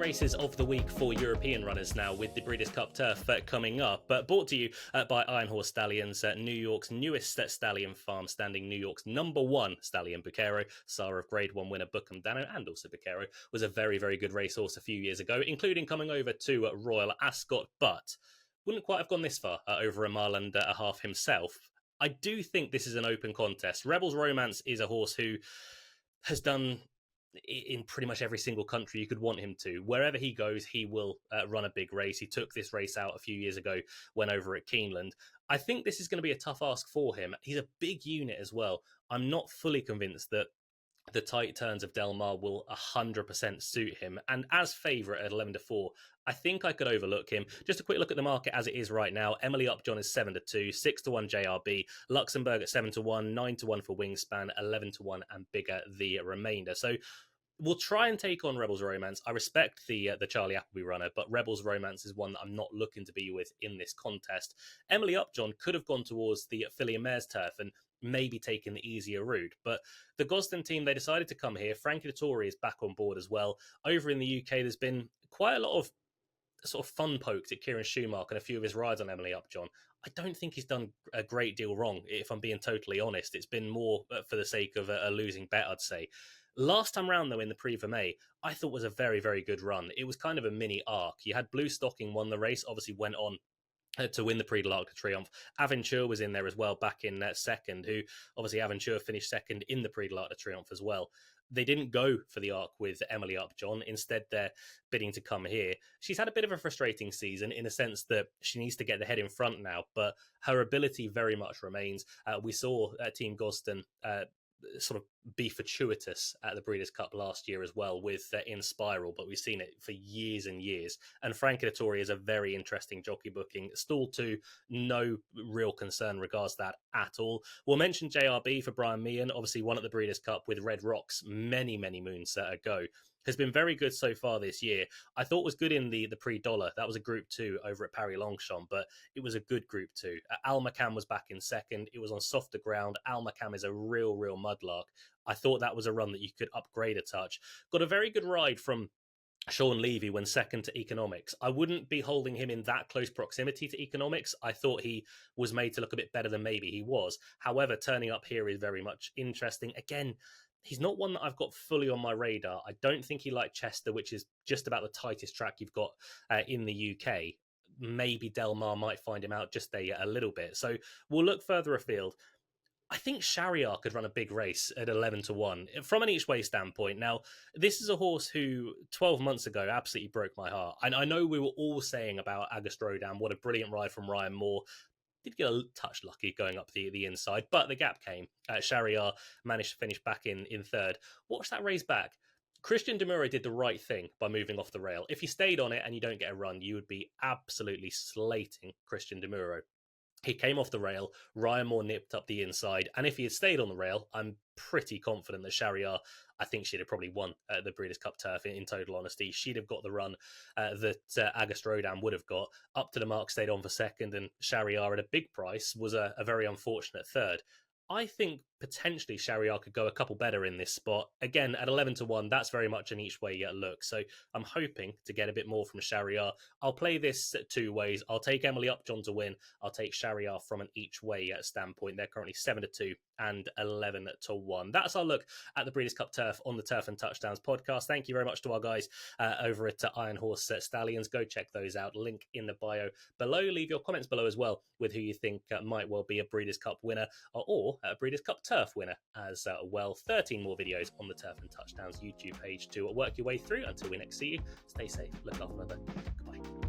races of the week for European runners now, with the Breeders' Cup Turf coming up. Brought to you by Iron Horse Stallions, New York's newest stallion farm, standing New York's #1 stallion, Bucero, sire of Grade 1 winner Buckham Dano, and also Bucero was a very, very good racehorse a few years ago, including coming over to Royal Ascot, but wouldn't quite have gone this far over a mile and a half himself. I do think this is an open contest. Rebels Romance is a horse who has done in pretty much every single country you could want him to. Wherever he goes, he will run a big race. He took this race out a few years ago when over at Keeneland. I think this is going to be a tough ask for him. He's a big unit as well. I'm not fully convinced that the tight turns of Del Mar will 100% suit him. And as favourite at 11-4, I think I could overlook him. Just a quick look at the market as it is right now. Emily Upjohn is 7-2, 6-1 Jayarebe, Luxembourg at 7-1, 9-1 for Wingspan, 11-1 and bigger the remainder. So we'll try and take on Rebels Romance. I respect the Charlie Appleby runner, but Rebels Romance is one that I'm not looking to be with in this contest. Emily Upjohn could have gone towards the Filly and Mares turf and maybe taken the easier route, but the Gosden team, they decided to come here. Frankie Dettori is back on board as well. Over in the UK, there's been quite a lot of sort of fun poked at Kieran Schumacher and a few of his rides on Emily Upjohn. I don't think he's done a great deal wrong, if I'm being totally honest. It's been more for the sake of a losing bet, I'd say. Last time round, though, in the Prix Vermeil, I thought was a very, very good run. It was kind of a mini arc. You had Blue Stocking won the race, obviously went on to win the Prix de l'Arc de Triomphe. Aventure was in there as well, back in second, who obviously Aventure finished second in the Prix de l'Arc de Triomphe as well. They didn't go for the arc with Emily Upjohn. Instead, they're bidding to come here. She's had a bit of a frustrating season in a sense that she needs to get the head in front now, but her ability very much remains. We saw Team Gosden sort of be fortuitous at the Breeders' Cup last year as well with In Spiral, but we've seen it for years and years. And Frankie Dettori is a very interesting jockey booking. Stall 2, no real concern regards that at all. We'll mention JRB for Brian Meehan, obviously won at the Breeders' Cup with Red Rocks many, many moons ago. Has been very good so far this year. I thought was good in the Prix Dollar. That was a Group 2 over at Paris Longchamp, but it was a good Group 2. Al McCann was back in second. It was on softer ground. Al McCann is a real mudlark. I thought that was a run that you could upgrade a touch. Got a very good ride from Sean Levy when second to Economics. I wouldn't be holding him in that close proximity to Economics. I thought he was made to look a bit better than maybe he was. However, turning up here is very much interesting. Again, he's not one that I've got fully on my radar. I don't think he liked Chester, which is just about the tightest track you've got in the UK. Maybe Del Mar might find him out just a little bit. So we'll look further afield. I think Shariar could run a big race at 11-1 from an each way standpoint. Now, this is a horse who 12 months ago absolutely broke my heart. And I know we were all saying about Auguste Rodin, what a brilliant ride from Ryan Moore. Did get a touch lucky going up the inside, but the gap came. Shariar managed to finish back in third. Watch that race back. Christian Demuro did the right thing by moving off the rail. If you stayed on it and you don't get a run, you would be absolutely slating Christian Demuro. He came off the rail, Ryan Moore nipped up the inside, and if he had stayed on the rail, I'm pretty confident that Shariar, I think she'd have probably won the Breeders' Cup Turf in total honesty. She'd have got the run that Auguste Rodin would have got. Up to the mark, stayed on for second, and Shariar at a big price was a very unfortunate third. I think potentially Shariar could go a couple better in this spot. Again, at 11-1, that's very much an each way look. So I'm hoping to get a bit more from Shariar. I'll play this two ways. I'll take Emily Upjohn to win. I'll take Shariar from an each way standpoint. They're currently 7-2 and 11-1. That's our look at the Breeders' Cup Turf on the Turf and Touchdowns podcast. Thank you very much to our guys over at Iron Horse Stallions. Go check those out. Link in the bio below. Leave your comments below as well with who you think might well be a Breeders' Cup winner or a Breeders' Cup Turf winner as well. 13 more videos on the Turf and Touchdowns YouTube page to work your way through. Until we next see you, stay safe, look after one another. Goodbye.